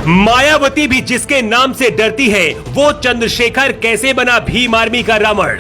मायावती भी जिसके नाम से डरती है, वो चंद्रशेखर कैसे बना भीम आर्मी का रावण।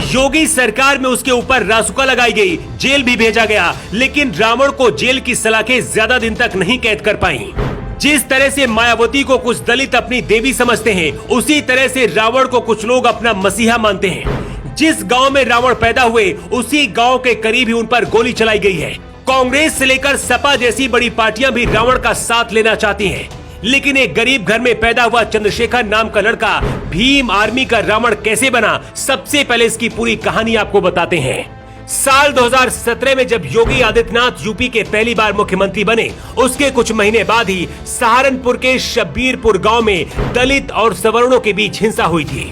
योगी सरकार में उसके ऊपर रासुका लगाई गई, जेल भी भेजा गया, लेकिन रावण को जेल की सलाखें ज्यादा दिन तक नहीं कैद कर पाई। जिस तरह से मायावती को कुछ दलित अपनी देवी समझते हैं, उसी तरह से रावण को कुछ लोग अपना मसीहा मानते हैं। जिस गांव में रावण पैदा हुए, उसी गांव के करीब ही उन पर गोली चलाई गई है। कांग्रेस से लेकर सपा जैसी बड़ी पार्टियां भी रावण का साथ लेना चाहती हैं, लेकिन एक गरीब घर में पैदा हुआ चंद्रशेखर नाम का लड़का भीम आर्मी का रावण कैसे बना, सबसे पहले इसकी पूरी कहानी आपको बताते हैं। साल 2017 में जब योगी आदित्यनाथ यूपी के पहली बार मुख्यमंत्री बने, उसके कुछ महीने बाद ही सहारनपुर के शब्बीरपुर गांव में दलित और सवर्णों के बीच हिंसा हुई थी।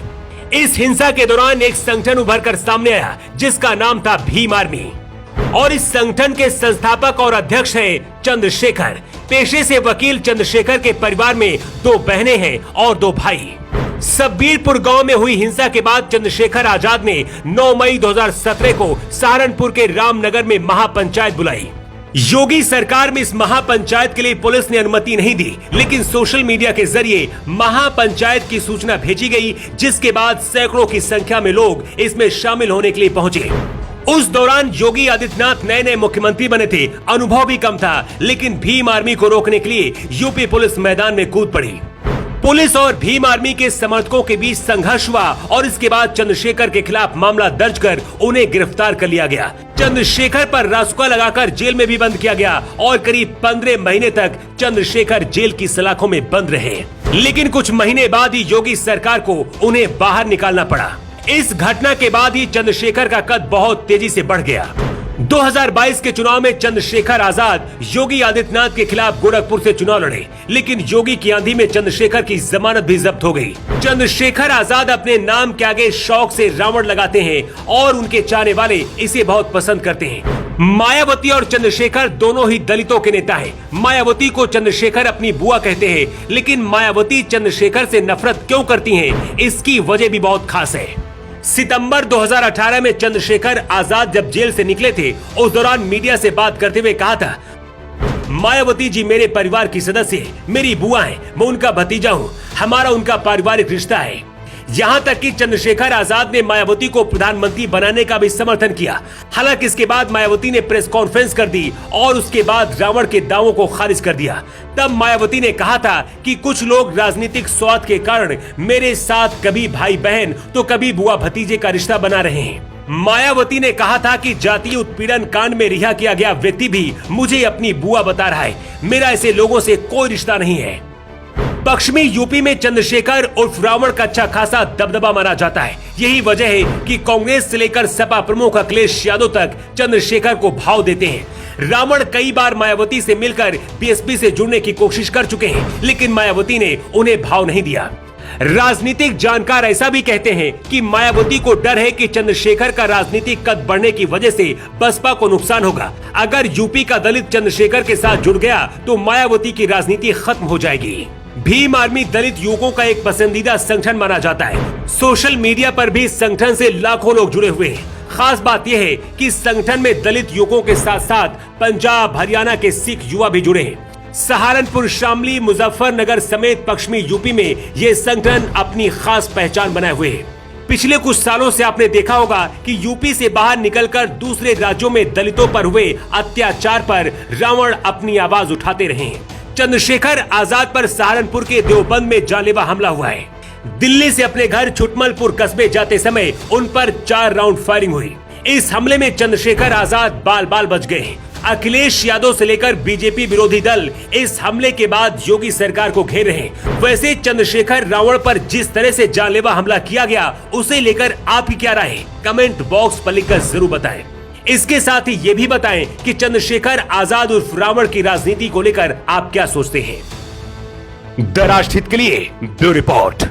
इस हिंसा के दौरान एक संगठन उभर कर सामने आया, जिसका नाम था भीम आर्मी, और इस संगठन के संस्थापक और अध्यक्ष हैं चंद्रशेखर। पेशे से वकील चंद्रशेखर के परिवार में 2 बहनें हैं और 2 भाई। शब्बीरपुर गांव में हुई हिंसा के बाद चंद्रशेखर आजाद ने 9 मई 2017 को सहारनपुर के रामनगर में महापंचायत बुलाई। योगी सरकार में इस महापंचायत के लिए पुलिस ने अनुमति नहीं दी, लेकिन सोशल मीडिया के जरिए महापंचायत की सूचना भेजी गई, जिसके बाद सैकड़ों की संख्या में लोग इसमें शामिल होने के लिए पहुंचे। उस दौरान योगी आदित्यनाथ नए मुख्यमंत्री बने थे, अनुभव भी कम था, लेकिन भीम आर्मी को रोकने के लिए यूपी पुलिस मैदान में कूद पड़ी। पुलिस और भीम आर्मी के समर्थकों के बीच संघर्ष हुआ और इसके बाद चंद्रशेखर के खिलाफ मामला दर्ज कर उन्हें गिरफ्तार कर लिया गया। चंद्रशेखर पर रासुका लगाकर जेल में भी बंद किया गया और करीब 15 महीने तक चंद्रशेखर जेल की सलाखों में बंद रहे। लेकिन कुछ महीने बाद ही योगी सरकार को उन्हें बाहर निकालना पड़ा। इस घटना के बाद ही चंद्रशेखर का कद बहुत तेजी से बढ़ गया। 2022 के चुनाव में चंद्रशेखर आजाद योगी आदित्यनाथ के खिलाफ गोरखपुर से चुनाव लड़े, लेकिन योगी की आंधी में चंद्रशेखर की जमानत भी जब्त हो गई। चंद्रशेखर आजाद अपने नाम के आगे शौक से रावण लगाते हैं और उनके चाहने वाले इसे बहुत पसंद करते हैं। मायावती और चंद्रशेखर दोनों ही दलितों के नेता हैं। मायावती को चंद्रशेखर अपनी बुआ कहते हैं, लेकिन मायावती चंद्रशेखर से नफरत क्यों करती हैं, इसकी वजह भी बहुत खास है। सितंबर 2018 में चंद्रशेखर आजाद जब जेल से निकले थे, उस दौरान मीडिया से बात करते हुए कहा था, मायावती जी मेरे परिवार की सदस्य है, मेरी बुआ है, मैं उनका भतीजा हूँ, हमारा उनका पारिवारिक रिश्ता है। यहाँ तक कि चंद्रशेखर आजाद ने मायावती को प्रधानमंत्री बनाने का भी समर्थन किया। हालांकि इसके बाद मायावती ने प्रेस कॉन्फ्रेंस कर दी और उसके बाद रावण के दावों को खारिज कर दिया। तब मायावती ने कहा था कि कुछ लोग राजनीतिक स्वार्थ के कारण मेरे साथ कभी भाई बहन तो कभी बुआ भतीजे का रिश्ता बना रहे हैं। मायावती ने कहा था कि जातीय उत्पीड़न कांड में रिहा किया गया व्यक्ति भी मुझे अपनी बुआ बता रहा है, मेरा ऐसे लोगों से कोई रिश्ता नहीं है। पश्चिमी यूपी में चंद्रशेखर उर्फ रावण का अच्छा खासा दबदबा माना जाता है। यही वजह है कि कांग्रेस से लेकर सपा प्रमुख अखिलेश यादव तक चंद्रशेखर को भाव देते हैं। रावण कई बार मायावती से मिलकर बीएसपी से जुड़ने की कोशिश कर चुके हैं, लेकिन मायावती ने उन्हें भाव नहीं दिया। राजनीतिक जानकार ऐसा भी कहते हैं कि मायावती को डर है कि चंद्रशेखर का राजनीतिक कद बढ़ने की वजह से बसपा को नुकसान होगा। अगर यूपी का दलित चंद्रशेखर के साथ जुड़ गया तो मायावती की राजनीति खत्म हो जाएगी। भीम आर्मी दलित युवकों का एक पसंदीदा संगठन माना जाता है। सोशल मीडिया पर भी इस संगठन से लाखों लोग जुड़े हुए हैं। खास बात यह है कि संगठन में दलित युवकों के साथ साथ पंजाब हरियाणा के सिख युवा भी जुड़े हैं। सहारनपुर, शामली, मुजफ्फरनगर समेत पश्चिमी यूपी में ये संगठन अपनी खास पहचान बनाए हुए है। पिछले कुछ सालों से आपने देखा होगा कि यूपी से बाहर निकलकर दूसरे राज्यों में दलितों पर हुए अत्याचार पर रावण अपनी आवाज उठाते रहे हैं। चंद्रशेखर आजाद पर सहारनपुर के देवबंद में जानलेवा हमला हुआ है। दिल्ली से अपने घर छुटमलपुर कस्बे जाते समय उन पर 4 राउंड फायरिंग हुई। इस हमले में चंद्रशेखर आजाद बाल बाल बच गए। अखिलेश यादव से लेकर बीजेपी विरोधी दल इस हमले के बाद योगी सरकार को घेर रहे हैं। वैसे चंद्रशेखर रावण पर जिस तरह से जानलेवा हमला किया गया, उसे लेकर आप ही क्या राय है, कमेंट बॉक्स पर लिखकर जरूर बताएं। इसके साथ ही ये भी बताएं कि चंद्रशेखर आजाद उर्फ रावण की राजनीति को लेकर आप क्या सोचते हैं। द राष्ट्रहित के लिए ब्यूरो रिपोर्ट।